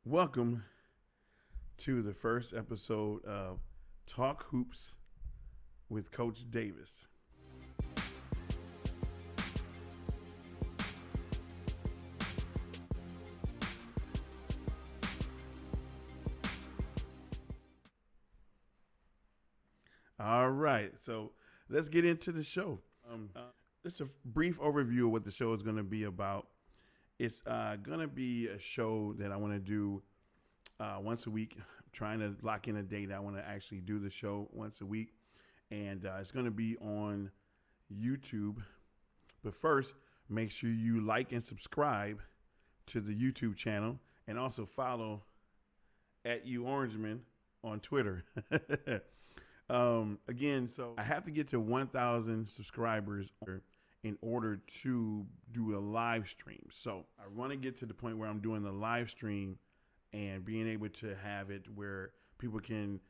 Welcome to the first episode of Talk Hoops with Coach Davis. All right, so let's get into the show. Just a brief overview of what the show is going to be about. It's going to be a show that I want to do once a week. I'm trying to lock in a date. I want to actually do the show once a week. And it's going to be on YouTube. But first, make sure you like and subscribe to the YouTube channel. And also follow @UOrangeman on Twitter. Again, so I have to get to 1,000 subscribers in order to do a live stream. So I want to get to the point where I'm doing the live stream and being able to have it where people can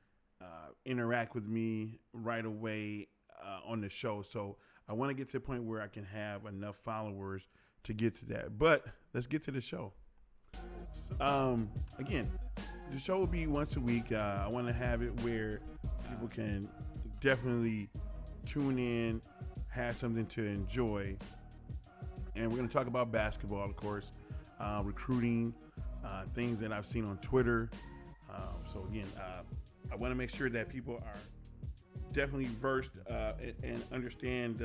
interact with me right away on the show. So I want to get to the point where I can have enough followers to get to that. But let's get to the show. Again, the show will be once a week. I want to have it where people can definitely tune in, have something to enjoy. And we're going to talk about basketball, of course, recruiting, things that I've seen on Twitter. So again, I want to make sure that people are definitely versed and understand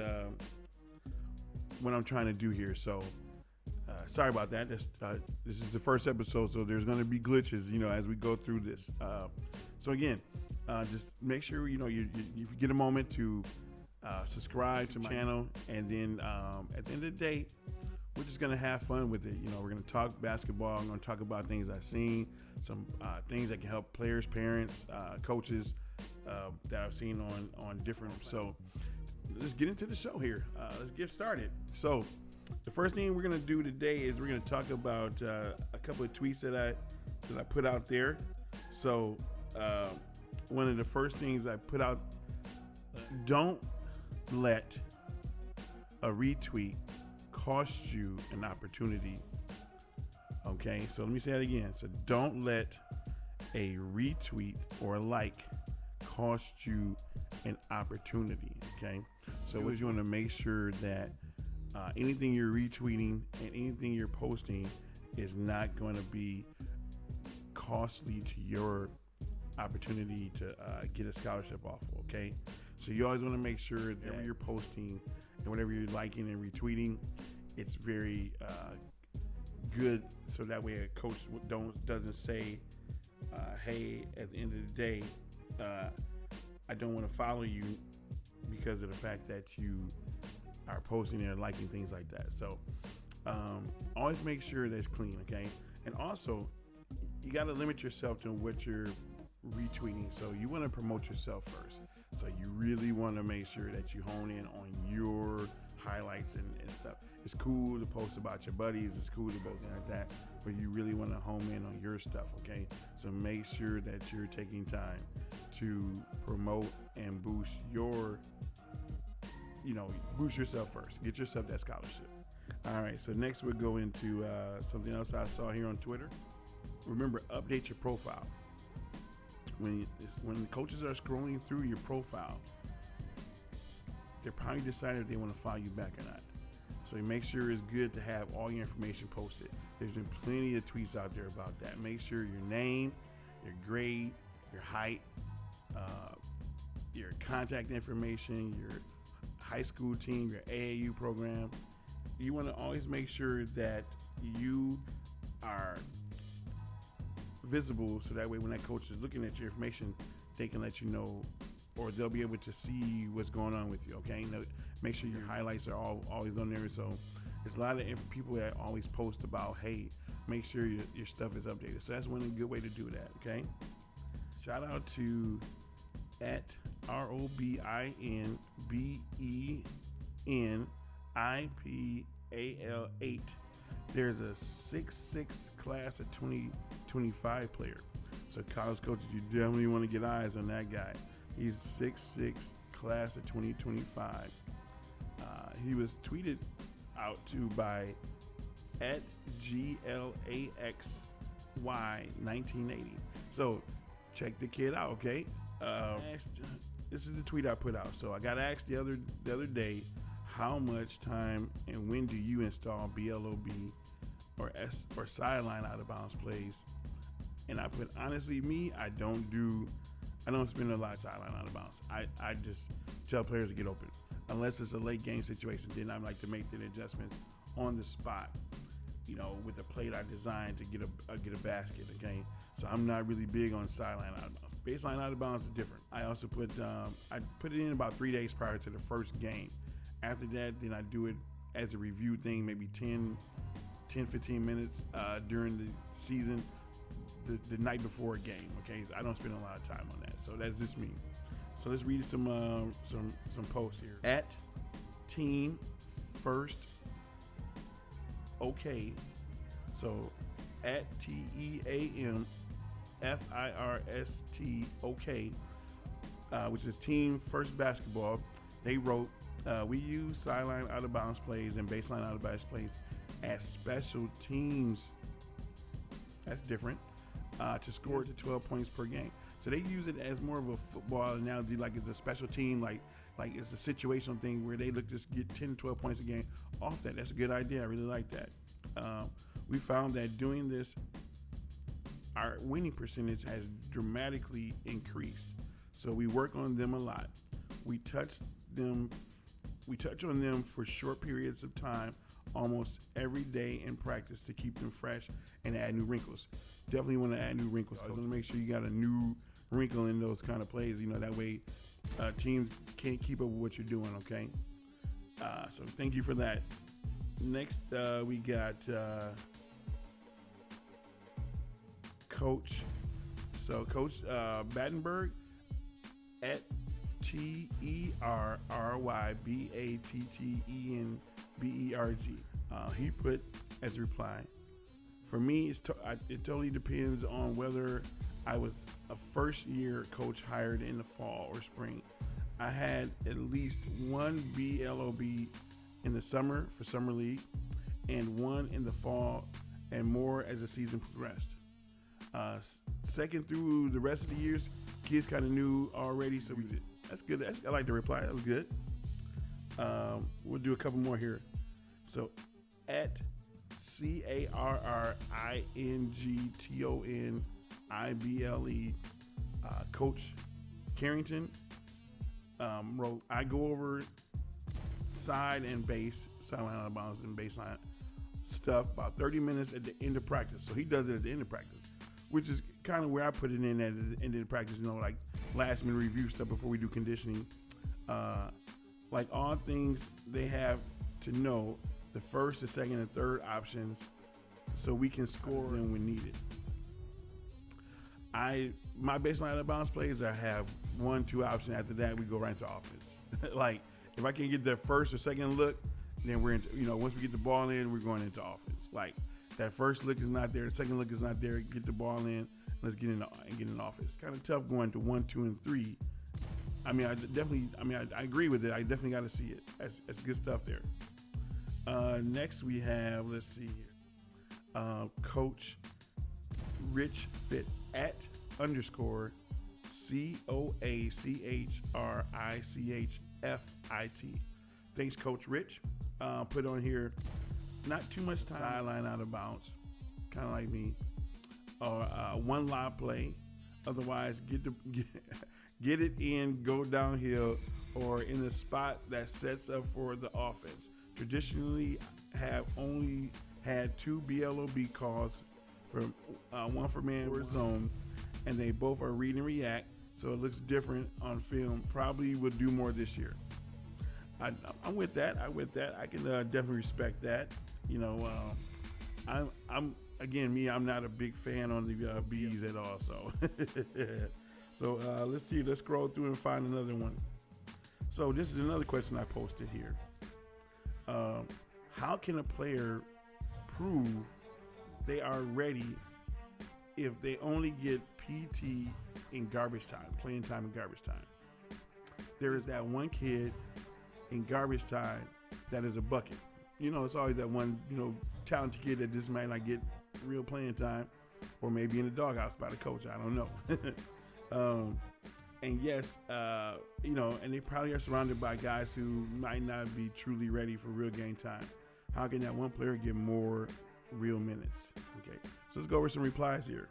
what I'm trying to do here. So sorry about that. This is the first episode, so there's going to be glitches, as we go through this. So again, just make sure you get a moment to subscribe to my channel, and then at the end of the day, we're just gonna have fun with it. We're gonna talk basketball. I'm gonna talk about things I've seen, some things that can help players, parents, coaches that I've seen on different. So let's get into the show here. Let's get started. So the first thing we're gonna do today is we're gonna talk about a couple of tweets that I put out there. So one of the first things I put out: don't let a retweet cost you an opportunity. Okay, so let me say that again. So don't let a retweet or a like cost you an opportunity. Okay, so what you want to make sure that anything you're retweeting and anything you're posting is not going to be costly to your opportunity to get a scholarship offer. Okay, so you always want to make sure that whatever you're posting and whatever you're liking and retweeting, it's very good, so that way a coach doesn't say, hey, at the end of the day, I don't want to follow you because of the fact that you are posting and liking things like that. So always make sure that it's clean. Okay, and also you got to limit yourself to what you're retweeting. So you want to promote yourself first. So you really want to make sure that you hone in on your highlights and stuff. It's cool to post about your buddies. It's cool to post like that, but you really want to hone in on your stuff. Okay, so make sure that you're taking time to promote and boost boost yourself first. Get yourself that scholarship. All right, so next we'll go into something else I saw here on Twitter. Remember, update your profile. When the coaches are scrolling through your profile, they're probably decided if they want to follow you back or not. So make sure it's good to have all your information posted. There's been plenty of tweets out there about that. Make sure your name, your grade, your height, your contact information, your high school team, your AAU program. You want to always make sure that you are visible, so that way when that coach is looking at your information, they can let you know, or they'll be able to see what's going on with you. Okay, make sure your highlights are always on there. So there's a lot of people that always post about, hey, make sure your stuff is updated. So that's one good way to do that. Okay, shout out to @ROBINBENIPAL8. There's a 6'6" class of 2025 player. So college coaches, you definitely want to get eyes on that guy. He's 6'6", class of 2025. He was tweeted out to by @GLAX Y 1980. So check the kit out, okay? This is the tweet I put out. So I got asked the other day, how much time and when do you install BLOB or sideline out of bounds plays? And I put, honestly, I don't spend a lot of sideline out of bounds. I just tell players to get open. Unless it's a late game situation, then I like to make the adjustments on the spot, with a plate I designed to get a basket, okay? So I'm not really big on sideline out of bounds. Baseline out of bounds is different. I also put it in about 3 days prior to the first game. After that, then I do it as a review thing, maybe 10, 15 minutes during the season, the night before a game, okay? So I don't spend a lot of time on that. So that's just me. So let's read some posts here. At Team First OK. So at TEAM FIRST OK, which is Team First Basketball. They wrote, we use sideline out of bounds plays and baseline out of bounds plays as special teams. That's different. To score to 12 points per game. So they use it as more of a football analogy, like it's a special team, like it's a situational thing where they look to get 10 to 12 points a game off that. That's a good idea. I really like that. We found that doing this, our winning percentage has dramatically increased. So we work on them a lot. We touch on them for short periods of time, almost every day in practice to keep them fresh and add new wrinkles. Definitely want to add new wrinkles. I want to make sure you got a new wrinkle in those kind of plays. That way teams can't keep up with what you're doing, okay? So thank you for that. Next, we got Coach. So Coach Battenberg at TERRYBATTENBERG. He put as a reply, for me, it totally depends on whether I was a first-year coach hired in the fall or spring. I had at least one BLOB in the summer for Summer League and one in the fall and more as the season progressed. Second through the rest of the years, kids kind of knew already, so we did. That's good. I like the reply. That was good. We'll do a couple more here. So at CARRINGTONIBLE, Coach Carrington wrote, I go over side and base, sideline out of bounds and baseline stuff about 30 minutes at the end of practice. So he does it at the end of practice, which is kind of where I put it in at the end of practice, like last minute review stuff before we do conditioning. Like all things they have to know, the first, the second, and third options, so we can score when we need it. My baseline out of bounds plays, I have 1-2 options. After that, we go right into offense. Like if I can get the first or second look, then we're into, once we get the ball in, we're going into offense. Like that first look is not there, the second look is not there. Get the ball in, let's get in offense. Kind of tough going to 1, 2, and 3. I agree with it. I definitely got to see it. That's good stuff there. Next we have, let's see here, Coach Rich Fit at _ COACHRICHFIT. Thanks, Coach Rich. Put on here, not too much time sideline out of bounds, kind of like me, or one lob play. Otherwise, get it in, go downhill, or in the spot that sets up for the offense. Traditionally, have only had 2 BLOB calls, one for man or zone, and they both are read and react, so it looks different on film. Probably will do more this year. I'm with that. I can definitely respect that. I'm I'm not a big fan on the B's at all. So let's see. Let's scroll through and find another one. So this is another question I posted here. How can a player prove they are ready if they only get PT in garbage time, playing time in garbage time? There is that one kid in garbage time that is a bucket. It's always that one, talented kid that just might not get real playing time. or maybe in the doghouse by the coach. I don't know. And yes, and they probably are surrounded by guys who might not be truly ready for real game time. How can that one player get more real minutes? Okay, so let's go over some replies here.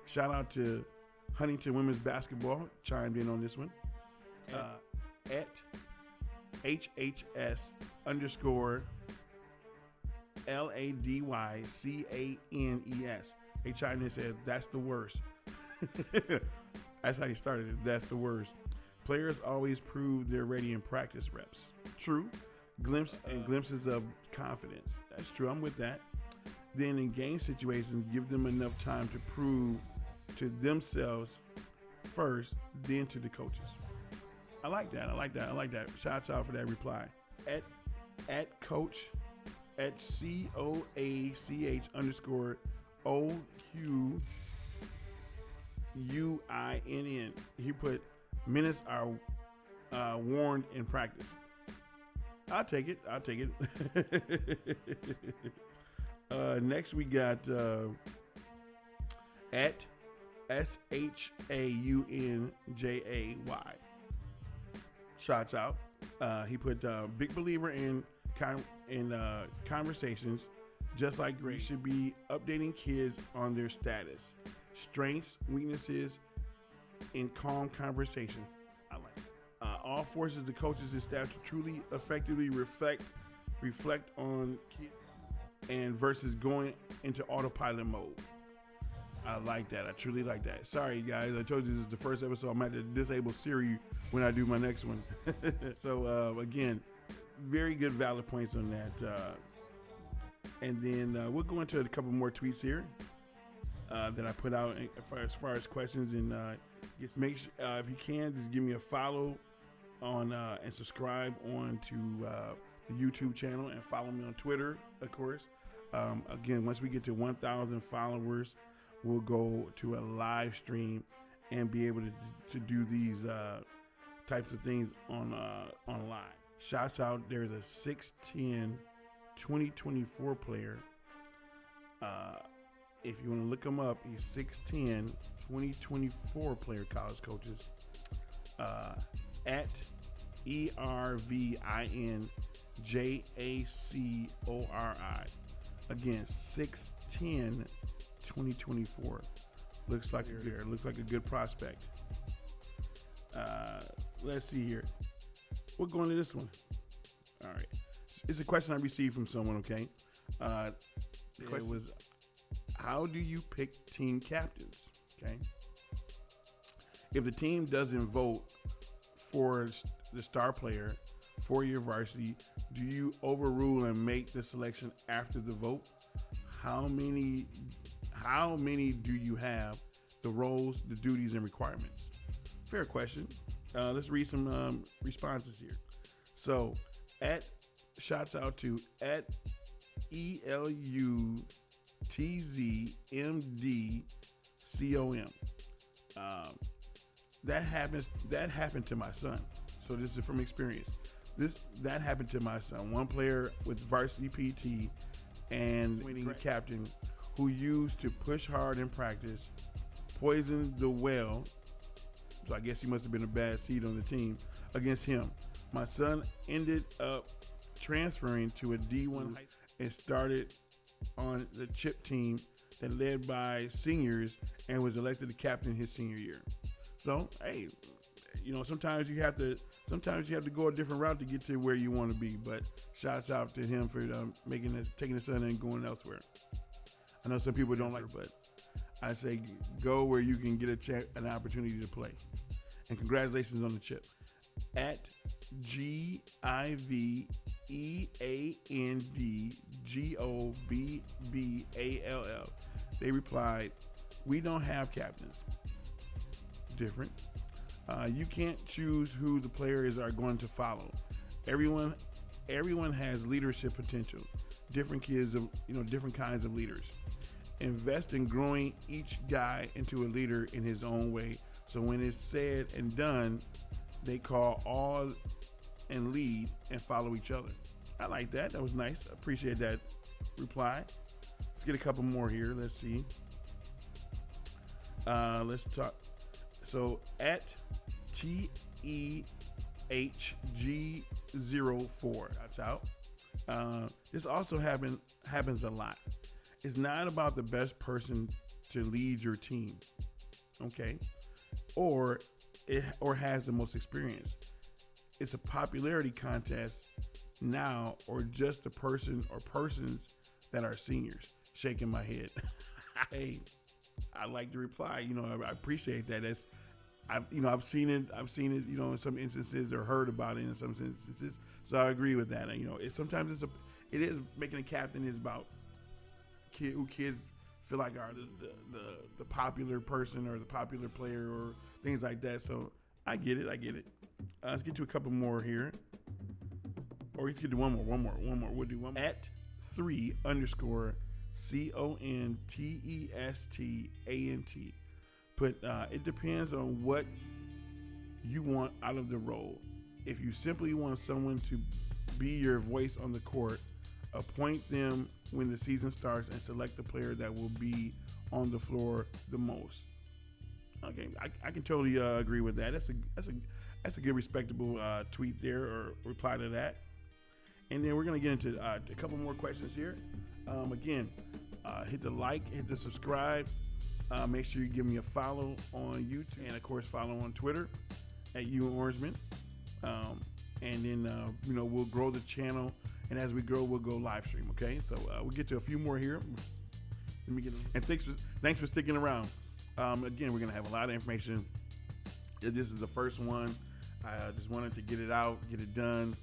Shout out to Huntington Women's Basketball, chimed in on this one. At HHS _ LADYCANES. They chimed in and said, that's the worst. That's how he started it. That's the worst. Players always prove they're ready in practice reps. True. Glimpses of confidence. That's true. I'm with that. Then in game situations, give them enough time to prove to themselves first, then to the coaches. I like that. Shouts out for that reply. At coach at COACH _OQUINN. He put minutes are warned in practice. I'll take it. Next we got at SHAUNJAY. Shots out. He put big believer in conversations. Just like Grace should be updating kids on their status, strengths, weaknesses, in calm conversation. I like it. All forces the coaches and staff to truly effectively reflect on kids and versus going into autopilot mode. I like that. I truly like that. Sorry, guys. I told you this is the first episode. I'm going to have to disable Siri when I do my next one. So, again, very good valid points on that. And then we'll go into a couple more tweets here that I put out as far as questions. And make sure, if you can, just give me a follow on and subscribe on to the YouTube channel and follow me on Twitter, of course. Again, once we get to 1,000 followers, we'll go to a live stream and be able to do these types of things online. Shouts out, there's a 6'10", 2024 player. If you want to look him up, he's 6'10", 2024 player, college coaches. At ERVINJACORI. Again, 6'10", 2024. Looks like a good prospect. Let's see here. We'll go into this one. All right. It's a question I received from someone, okay? The question was, how do you pick team captains, okay? If the team doesn't vote for the star player for your varsity, do you overrule and make the selection after the vote? How many do you have? The roles, the duties, and requirements? Fair question. Let's read some responses here. So, shouts out to at ELUTZMDCOM. That happened to my son. So this is from experience. That happened to my son. One player with varsity PT and winning captain who used to push hard in practice, poisoned the well. So I guess he must have been a bad seed on the team against him. My son ended up transferring to a D1 and started on the chip team that led by seniors and was elected the captain his senior year. So, hey, sometimes you have to go a different route to get to where you want to be. But shouts out to him for taking the son and going elsewhere. I know some people don't like it, but I say go where you can get an opportunity to play. And congratulations on the chip. At GIVEANDGOBBALL, they replied, "We don't have captains." Different. You can't choose who the players are going to follow. Everyone has leadership potential. Different kids, different kinds of leaders. Invest in growing each guy into a leader in his own way. So when it's said and done, they call all and lead and follow each other. I like that. That was nice. I appreciate that reply. Let's get a couple more here. Let's see. Let's talk. So at TEHG04, that's out. This also happens a lot. It's not about the best person to lead your team, okay, or has the most experience. It's a popularity contest now, or just the person or persons that are seniors. Shaking my head. Hey, I like to reply. I appreciate that. I've seen it. In some instances, or heard about it in some instances. So I agree with that. Sometimes it is making a captain is about who kids feel like are the popular person or the popular player or things like that. So I get it. Let's get to a couple more here. Or let's get to one more. We'll do one more. At 3_CONTESTANT. Put it depends on what you want out of the role. If you simply want someone to be your voice on the court, appoint them when the season starts and select the player that will be on the floor the most. Okay, I can totally agree with that. That's a good, respectable tweet there, or reply to that. And then we're gonna get into a couple more questions here. Again, hit the like, hit the subscribe. Make sure you give me a follow on YouTube, and of course follow on Twitter at Orangeman. And then we'll grow the channel, and as we grow, we'll go live stream. Okay, so we'll get to a few more here. Let me get in. And thanks for sticking around. Again, we're gonna have a lot of information. This is the first one. I just wanted to get it out, get it done.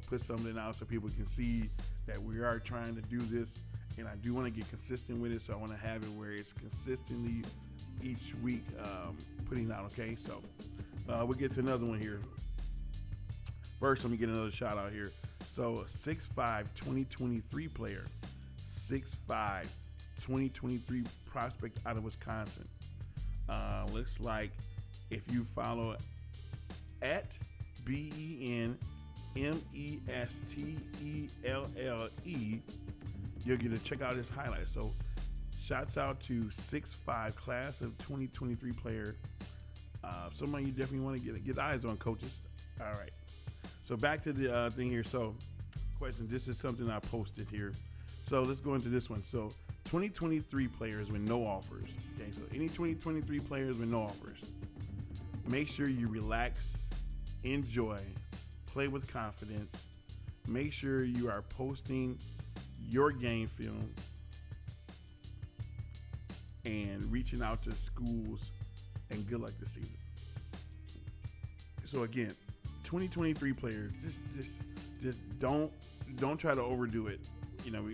Put something out so people can see that we are trying to do this, and I do want to get consistent with it. So I want to have it where it's consistently each week putting out. Okay, so we'll get to another one here. First, let me get another shout out here. So 6'5", 2023 player, 6'5", 2023 prospect out of Wisconsin. Looks like if you follow at BENMESTELLE, you'll get to check out his highlights. So shouts out to 6'5", class of 2023 player. Somebody you definitely want to get eyes on, coaches. All right. So back to the thing here. So question, this is something I posted here. So let's go into this one. So 2023 players with no offers. Okay, so any 2023 players with no offers, make sure you relax, enjoy, play with confidence. Make sure you are posting your game film and reaching out to schools, and good luck this season. So again, 2023 players, just don't try to overdo it,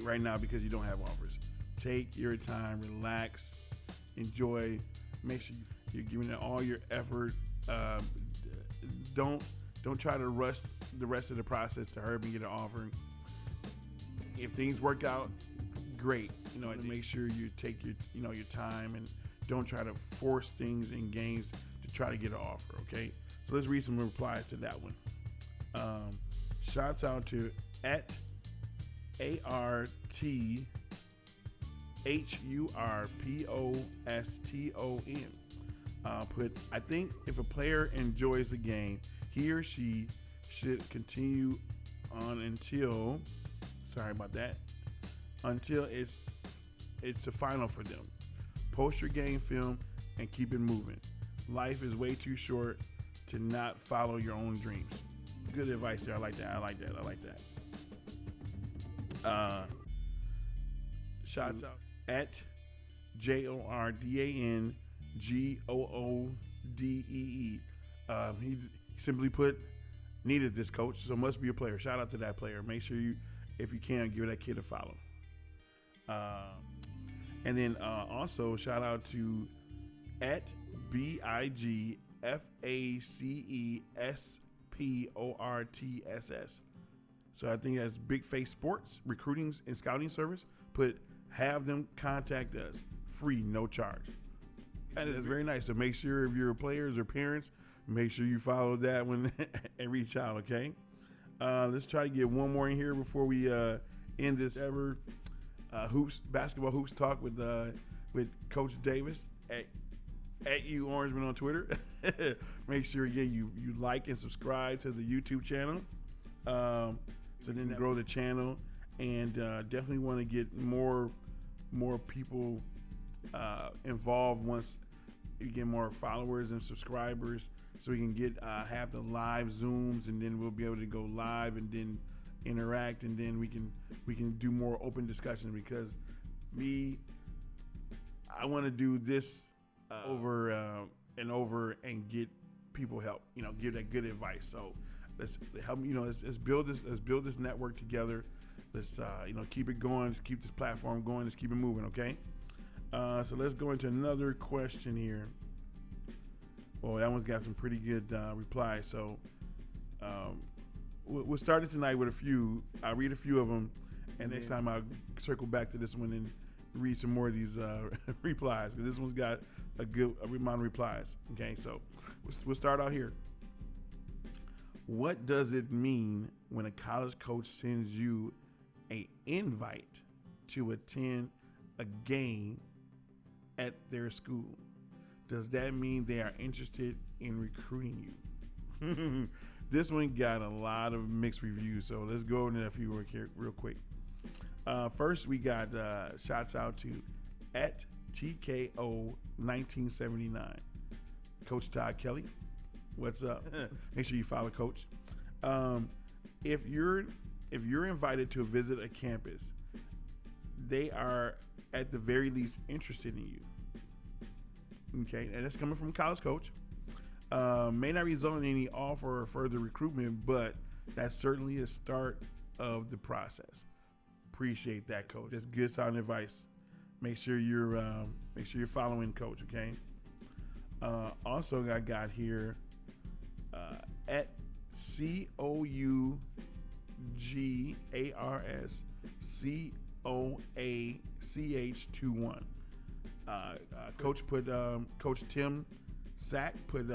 right now, because you don't have offers. Take your time, relax, enjoy, make sure you're giving it all your effort. Don't try to rush the rest of the process to hurry up and get an offer. If things work out, great. Make sure you take your time, and don't try to force things in games to try to get an offer. Okay, so let's read some replies to that one. Shouts out to at ARTHURPOSTON. Put, I think if a player enjoys the game, he or she should continue on until it's a final for them. Post your game film and keep it moving. Life is way too short to not follow your own dreams. Good advice there. I like that. Shots out at JORDANGOODEE. He simply put, needed this, coach, so must be a player. Shout out to that player. Make sure you, if you can, give that kid a follow. And then also shout out to at BIGFACESPORTSS. So I think that's Big Face Sports Recruiting and Scouting Service. Have them contact us, free, no charge. And it's very nice. So make sure if you're players or parents, make sure you follow that one and reach out. Okay. Let's try to get one more in here before we end this ever. basketball hoops talk with Coach Davis at you Orangeman on Twitter. Make sure you like and subscribe to the YouTube channel, so then grow the channel, and definitely want to get more people involved once you get more followers and subscribers, so we can get have the live Zooms, and then we'll be able to go live and then interact, and then we can do more open discussion, because I want to do this over and over and get people help, give that good advice. So let's help, let's build this network together. Let's keep it going. Let's keep this platform going. Let's keep it moving. Okay. So let's go into another question here. Oh, that one's got some pretty good replies. So we'll start it tonight with a few. I'll read a few of them, and next time I'll circle back to this one and read some more of these replies, because this one's got a good amount of replies. Okay, so we'll start out here. What does it mean when a college coach sends you an invite to attend a game at their school? Does that mean they are interested in recruiting you? This one got a lot of mixed reviews, so let's go into a few real quick. First, we got shouts out to at TKO1979. Coach Todd Kelly, what's up? Make sure you follow Coach. If you're invited to visit a campus, they are at the very least interested in you. Okay, and that's coming from a college coach. May not result in any offer or further recruitment, but that's certainly a start of the process. Appreciate that, Coach. That's good sound advice. Make sure you're following Coach. Okay. Also, I got here at COUGARSCOACH21. Coach put Coach Tim Sack put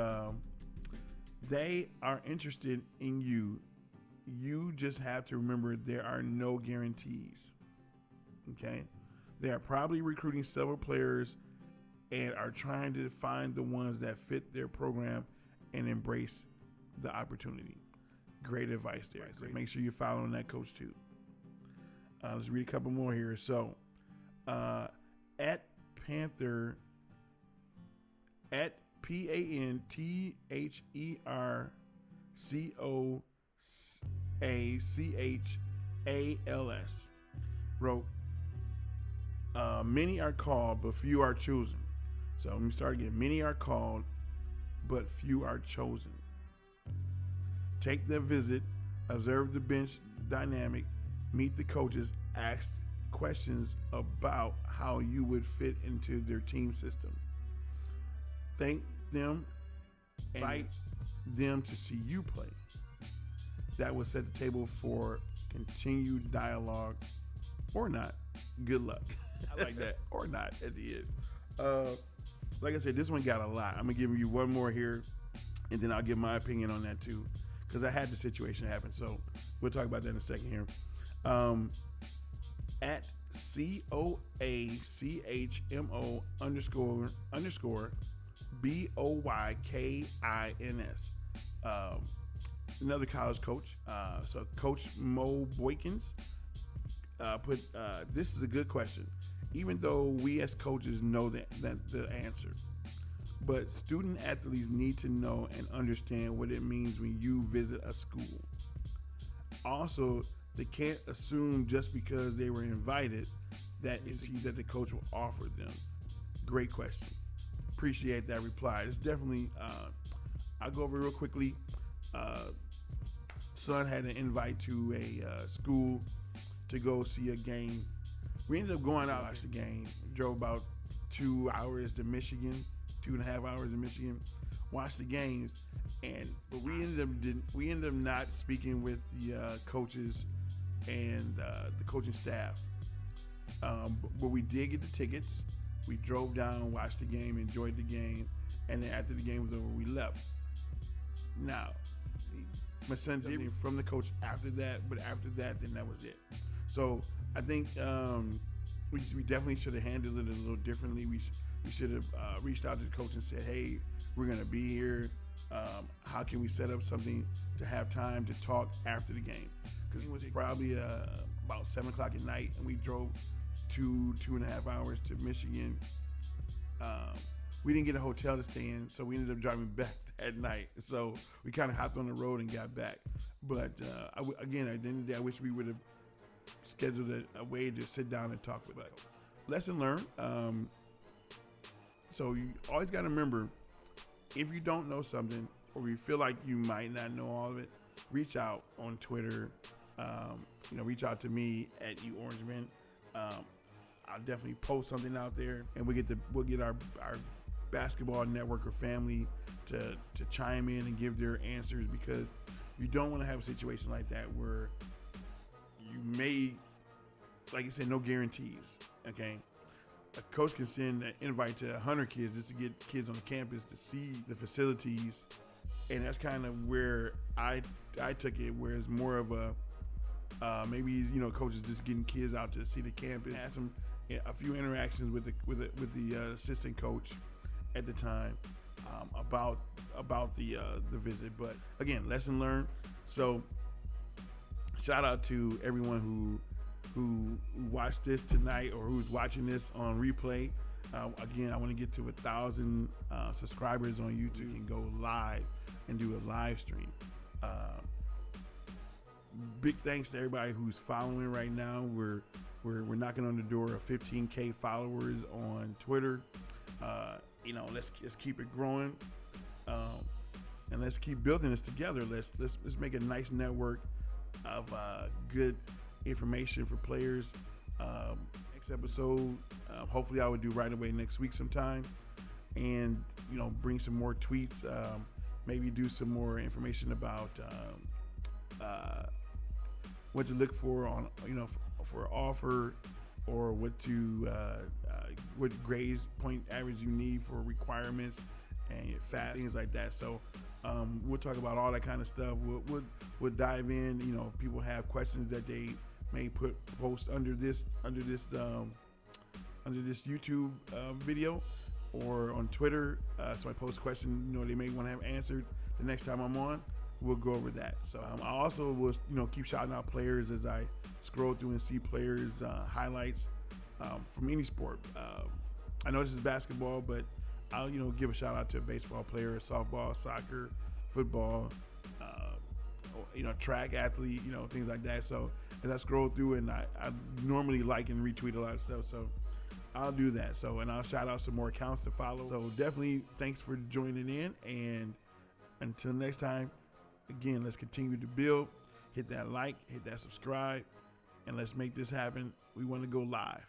they are interested in you. You just have to remember there are no guarantees. Okay? They are probably recruiting several players and are trying to find the ones that fit their program and embrace the opportunity. Great advice there. So make sure you're following that, Coach, too. Let's read a couple more here. So, at Panther, at PANTHERCOACHALS wrote, many are called, but few are chosen. So let me start again. Many are called, but few are chosen. Take the visit, observe the bench dynamic, meet the coaches, ask questions about how you would fit into their team system. Thank them, invite them to see you play. That will set the table for continued dialogue, or not. Good luck. I like that. Or not at the end. Like I said, this one got a lot. I'm gonna give you one more here, and then I'll give my opinion on that too, because I had the situation happen. So we'll talk about that in a second here. At COACHMO __ BOYKINS. Another college coach. So Coach Mo Boykins put, this is a good question, even though we as coaches know that the answer. But student athletes need to know and understand what it means when you visit a school. Also, they can't assume just because they were invited that it's that the coach will offer them. Great question. Appreciate that reply. It's definitely, I'll go over real quickly. Son had an invite to a school to go see a game. We ended up going out to watch the game. Drove about 2 hours to Michigan, 2.5 hours to Michigan, watched the games, but we ended up not speaking with the coaches and the coaching staff. But we did get the tickets. We drove down, watched the game, enjoyed the game, and then after the game was over, we left. Now, my son did hear from the coach after that, but after that, then that was it. So I think we definitely should have handled it a little differently. We should have reached out to the coach and said, hey, we're going to be here. How can we set up something to have time to talk after the game? Because it was probably about 7 o'clock at night, and we drove 2.5 hours to Michigan. We didn't get a hotel to stay in, so we ended up driving back at night. So we kind of hopped on the road and got back. But again, at the end of the day, I wish we would have scheduled a way to sit down and talk with us. Lesson learned. So you always got to remember, if you don't know something or you feel like you might not know all of it, reach out on Twitter. Reach out to me at @UOrangeman. I'll definitely post something out there, and we'll get our basketball network or family to chime in and give their answers, because you don't want to have a situation like that where you may, like I said, no guarantees. Okay. A coach can send an invite to 100 kids just to get kids on the campus to see the facilities, and that's kind of where I took it, where it's more of a maybe coaches just getting kids out to see the campus. Had a few interactions with the assistant coach at the time about the visit, but again, lesson learned. So shout out to everyone who watched this tonight or who's watching this on replay. Again, I want to get to 1,000 subscribers on YouTube and go live and do a live stream. Big thanks to everybody who's following right now. We're knocking on the door of 15K followers on Twitter. Let's keep it growing, and let's keep building this together. Let's make a nice network of good information for players. Next episode, hopefully I would do right away next week sometime, and bring some more tweets. Maybe do some more information about what to look for on for offer, or what grades, point average you need for requirements and fast, things like that. So we'll talk about all that kind of stuff. We'll dive in. If people have questions that they may post under this YouTube video or on Twitter. So I post questions they may want to have answered the next time I'm on. We'll go over that. So I also will keep shouting out players as I scroll through and see players highlights from any sport. I know this is basketball, but I'll give a shout out to a baseball player, softball, soccer, football, track athlete, things like that. So as I scroll through, and I normally like and retweet a lot of stuff, so I'll do that. So, and I'll shout out some more accounts to follow. So definitely thanks for joining in, and until next time, again, let's continue to build. Hit that like, hit that subscribe, and let's make this happen. We want to go live.